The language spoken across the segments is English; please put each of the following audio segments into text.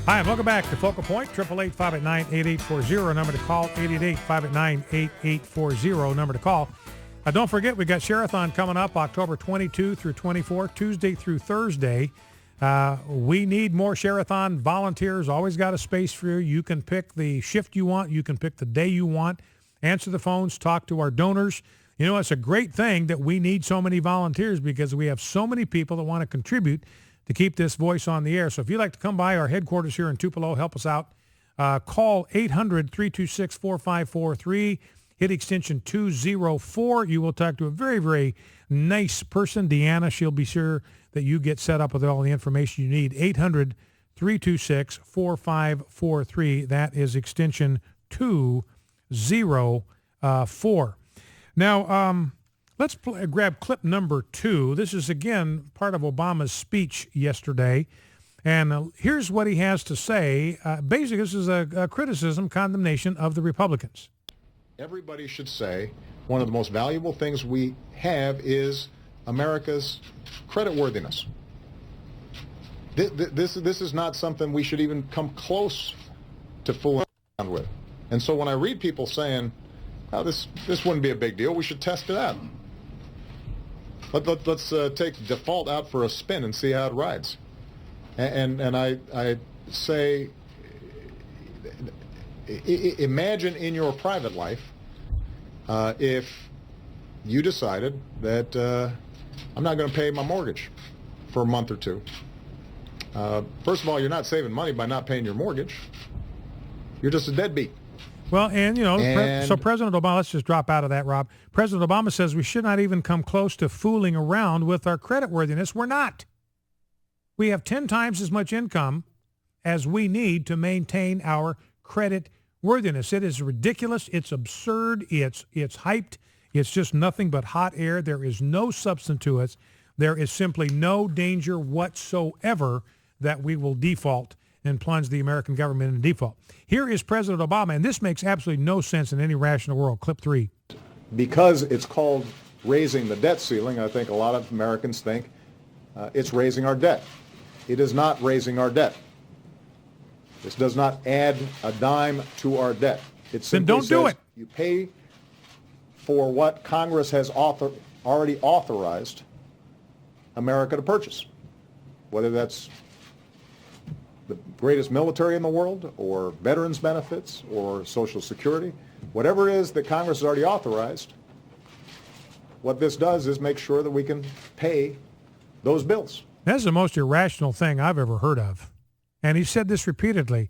Hi, and welcome back to Focal Point. 888-589-8840. Number to call, 888-589-8840. Number to call. Don't forget, we got Share-a-thon coming up October 22 through 24, Tuesday through Thursday. We need more Share-a-thon volunteers. Always got a space for you. You can pick the shift you want. You can pick the day you want. Answer the phones. Talk to our donors. You know, it's a great thing that we need so many volunteers because we have so many people that want to contribute to keep this voice on the air. So if you'd like to come by our headquarters here in Tupelo, help us out, call 800-326-4543, hit extension 204. You will talk to a very, very nice person, Deanna. She'll be sure that you get set up with all the information you need. 800-326-4543. That is extension 204. Now, let's grab clip number 2. This is, again, part of Obama's speech yesterday. And here's what he has to say. Basically, this is a criticism, condemnation of the Republicans. Everybody should say one of the most valuable things we have is America's creditworthiness. This is not something we should even come close to fooling around with. And so when I read people saying, oh, this wouldn't be a big deal, we should test it out. Let's take default out for a spin and see how it rides. And I say, imagine in your private life if you decided that I'm not going to pay my mortgage for a month or two. First of all, you're not saving money by not paying your mortgage. You're just a deadbeat. Well, and, you know, so President Obama, let's just drop out of that, Rob. President Obama says we should not even come close to fooling around with our creditworthiness. We're not. We have 10 times as much income as we need to maintain our credit worthiness. It is ridiculous. It's absurd. It's hyped. It's just nothing but hot air. There is no substance to it. There is simply no danger whatsoever that we will default and plunge the American government into default. Here is President Obama, and this makes absolutely no sense in any rational world. Clip 3. Because it's called raising the debt ceiling, I think a lot of Americans think it's raising our debt. It is not raising our debt. This does not add a dime to our debt. It simply then don't do it. You pay for what Congress has already authorized America to purchase, whether that's the greatest military in the world or veterans benefits or Social Security, whatever it is that Congress has already authorized. What this does is make sure that we can pay those bills. That's the most irrational thing I've ever heard of. And he said this repeatedly.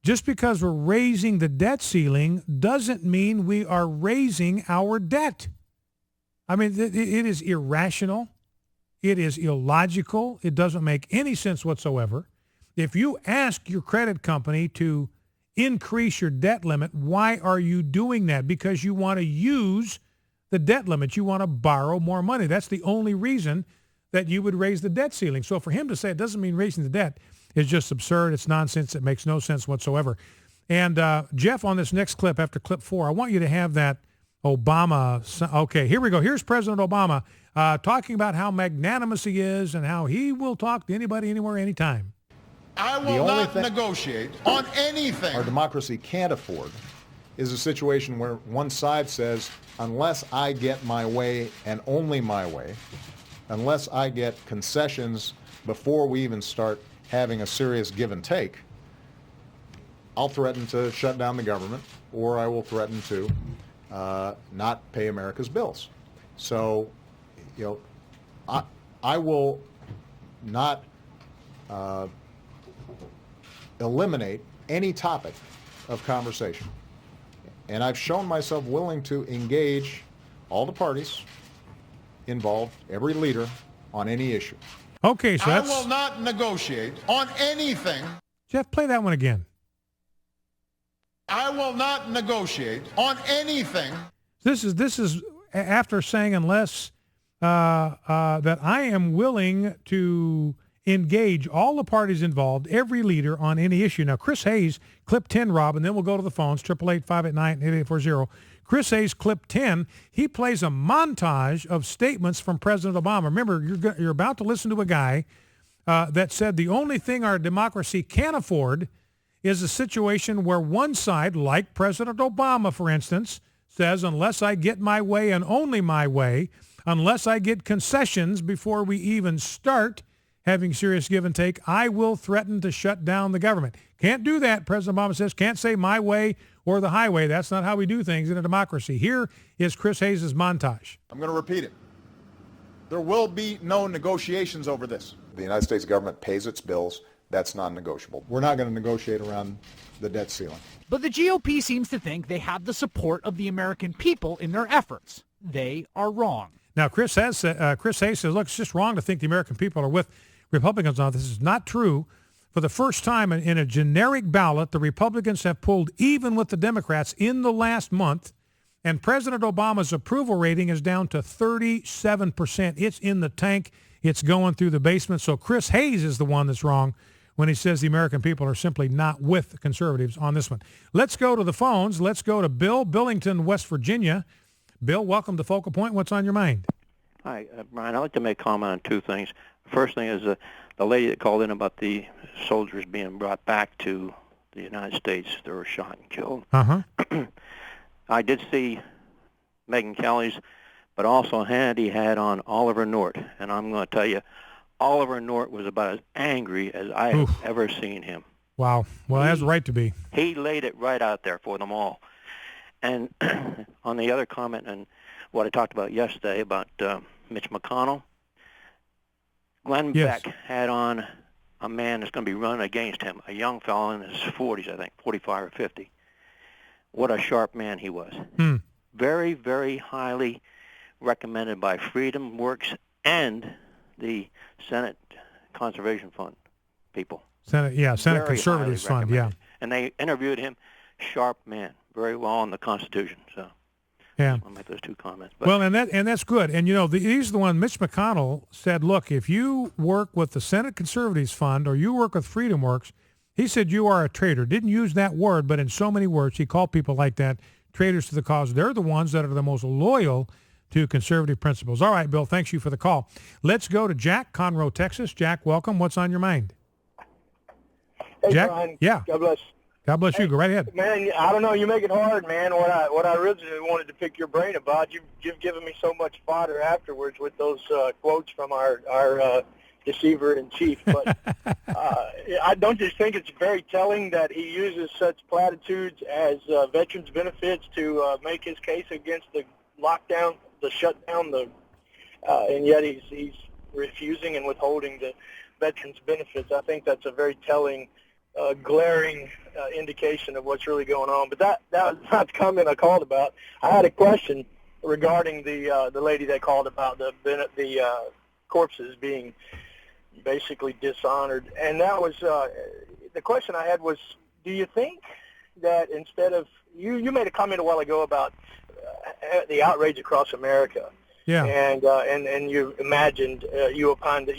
Just because we're raising the debt ceiling doesn't mean we are raising our debt. I mean, it is irrational. It is illogical. It doesn't make any sense whatsoever. If you ask your credit company to increase your debt limit, why are you doing that? Because you want to use the debt limit. You want to borrow more money. That's the only reason that you would raise the debt ceiling. So for him to say it doesn't mean raising the debt is just absurd. It's nonsense. It makes no sense whatsoever. And Jeff, on this next clip, after clip 4, I want you to have that Obama. Okay, here we go. Here's President Obama talking about how magnanimous he is and how he will talk to anybody, anywhere, anytime. I will not negotiate on anything. Our democracy can't afford is a situation where one side says, unless I get my way and only my way, unless I get concessions before we even start having a serious give and take, I'll threaten to shut down the government, or I will threaten to not pay America's bills. So, you know, I will not eliminate any topic of conversation. And I've shown myself willing to engage all the parties involved, every leader, on any issue. Okay, so I will not negotiate on anything. Jeff, play that one again. I will not negotiate on anything. This is after saying unless that I am willing to engage all the parties involved, every leader on any issue. Now, Chris Hayes, clip 10, Rob, and then we'll go to the phones, 888-589-8840. Chris Hayes, clip 10, he plays a montage of statements from President Obama. Remember, you're about to listen to a guy that said the only thing our democracy can afford is a situation where one side, like President Obama, for instance, says, unless I get my way and only my way, unless I get concessions before we even start having serious give and take, I will threaten to shut down the government. Can't do that, President Obama says. Can't say my way or the highway. That's not how we do things in a democracy. Here is Chris Hayes' montage. I'm going to repeat it. There will be no negotiations over this. The United States government pays its bills. That's non-negotiable. We're not going to negotiate around the debt ceiling. But the GOP seems to think they have the support of the American people in their efforts. They are wrong. Now, Chris Hayes says, look, it's just wrong to think the American people are with Republicans on this. This is not true. For the first time in a generic ballot, the Republicans have pulled even with the Democrats in the last month, and President Obama's approval rating is down to 37%. It's in the tank. It's going through the basement. So Chris Hayes is the one that's wrong when he says the American people are simply not with conservatives on this one. Let's go to the phones. Let's go to Bill, Billington, West Virginia. Bill, welcome to Focal Point. What's on your mind? Hi, Brian. I'd like to make a comment on two things. First thing is the lady that called in about the soldiers being brought back to the United States that were shot and killed. Uh-huh. I did see Megyn Kelly's, but also Hannity had on Oliver North. And I'm going to tell you, Oliver North was about as angry as I have ever seen him. Wow. Well, he has a right to be. He laid it right out there for them all. And on the other comment and what I talked about yesterday about Mitch McConnell, Glenn Beck had on a man that's going to be running against him, a young fellow in his 40s, I think, 45 or 50. What a sharp man he was. Very, very highly recommended by Freedom Works and the Senate Conservation Fund people. Senate Very Conservatives highly Fund, yeah. recommended. And they interviewed him, sharp man, very well on the Constitution. So yeah, I'll make those two comments. But, well, and that's good. And you know, he's the one. Mitch McConnell said, "Look, if you work with the Senate Conservatives Fund or you work with Freedom Works," he said, "you are a traitor." Didn't use that word, but in so many words, he called people like that traitors to the cause. They're the ones that are the most loyal to conservative principles. All right, Bill, thanks you for the call. Let's go to Jack, Conroe, Texas. Jack, welcome. What's on your mind? Hey, Jack? Brian. Yeah. God bless. God bless you. Go right ahead. Man, I don't know. You make it hard, man. What I originally wanted to pick your brain about, you've given me so much fodder afterwards with those quotes from our deceiver in chief. But I don't just think it's very telling that he uses such platitudes as veterans benefits to make his case against the lockdown, the shutdown, and yet he's refusing and withholding the veterans benefits. I think that's a very telling, glaring indication of what's really going on. But that was not the comment I called about. I had a question regarding the lady that called about the corpses being basically dishonored, and that was the question I had was, do you think that instead of you made a comment a while ago about the outrage across America? Yeah. And you imagined you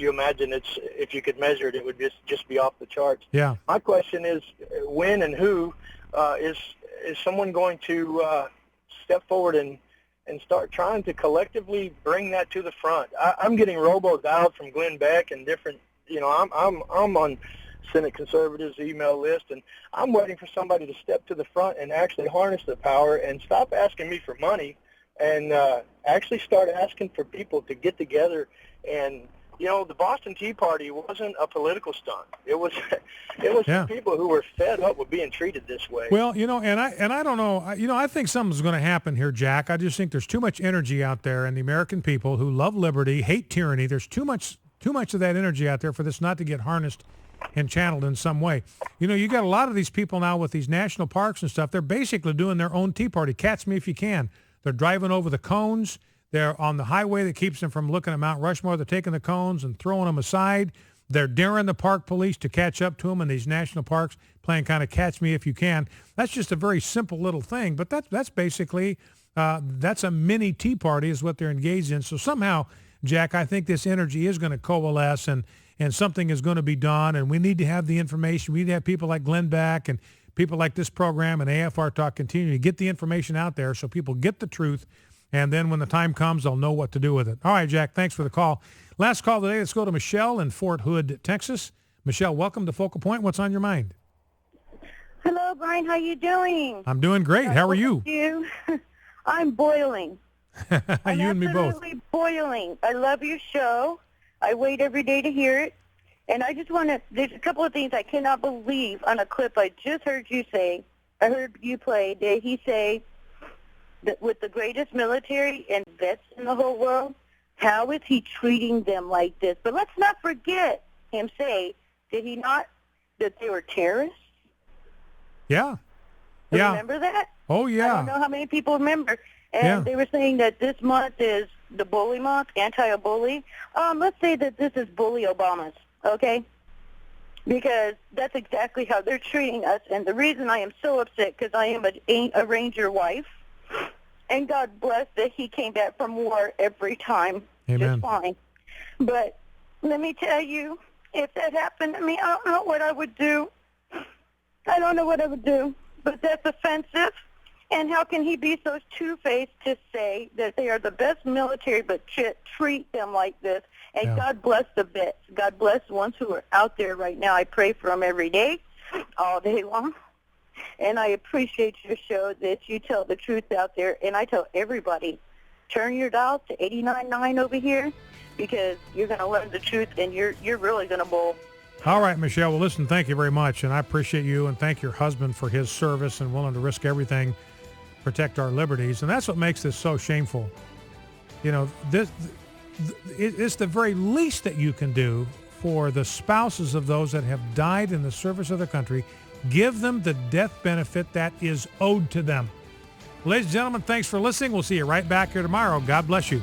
imagine it's, if you could measure it, it would just be off the charts. Yeah. My question is, when and who is someone going to step forward and start trying to collectively bring that to the front? I'm getting robo-dialed from Glenn Beck and different. I'm on Senate Conservatives' email list, and I'm waiting for somebody to step to the front and actually harness the power and stop asking me for money. And actually start asking for people to get together. And the Boston Tea Party wasn't a political stunt. It was some people who were fed up with being treated this way. Well, and I don't know. I think something's going to happen here, Jack. I just think there's too much energy out there, and the American people who love liberty, hate tyranny. There's too much of that energy out there for this not to get harnessed and channeled in some way. You got a lot of these people now with these national parks and stuff. They're basically doing their own Tea Party. Catch me if you can. They're driving over the cones. They're on the highway that keeps them from looking at Mount Rushmore. They're taking the cones and throwing them aside. They're daring the park police to catch up to them in these national parks, playing kind of catch me if you can. That's just a very simple little thing, but that's basically, that's a mini Tea Party is what they're engaged in. So somehow, Jack, I think this energy is going to coalesce and something is going to be done, and we need to have the information. We need to have people like Glenn Beck and people like this program and AFR Talk continue to get the information out there so people get the truth And then when the time comes, they'll know what to do with it. All right, Jack, thanks for the call. Last call today, let's go to Michelle in Fort Hood, Texas. Michelle, welcome to Focal Point. What's on your mind? Hello, Brian. How you doing? I'm doing great. How are you? You? I'm boiling. You and me both. Absolutely boiling. I love your show. I wait every day to hear it. And I just want to, there's a couple of things I cannot believe on a clip I just heard you say. I heard you play. Did he say that with the greatest military and vets in the whole world, how is he treating them like this? But let's not forget him say, did he not, that they were terrorists? Yeah. Yeah. Remember that? Oh, yeah. I don't know how many people remember. And they were saying that this month is the bully month, anti-bully. Let's say that this is bully Obama's, okay? Because that's exactly how they're treating us. And the reason I am so upset, because I am a Ranger wife, and God bless that he came back from war every time. Amen. Just fine. But let me tell you, if that happened to me, I don't know what I would do. I don't know what I would do. But that's offensive. And how can he be so two-faced to say that they are the best military but treat them like this? And God bless the vets. God bless the ones who are out there right now. I pray for them every day, all day long. And I appreciate your show that you tell the truth out there. And I tell everybody, turn your dial to 89.9 over here because you're going to learn the truth and you're really going to bowl. All right, Michelle. Well, listen, thank you very much. And I appreciate you and thank your husband for his service and willing to risk everything, protect our liberties. And that's what makes this so shameful. You know, it's the very least that you can do for the spouses of those that have died in the service of the country. Give them the death benefit that is owed to them. Ladies and gentlemen, thanks for listening. We'll see you right back here tomorrow. God bless you.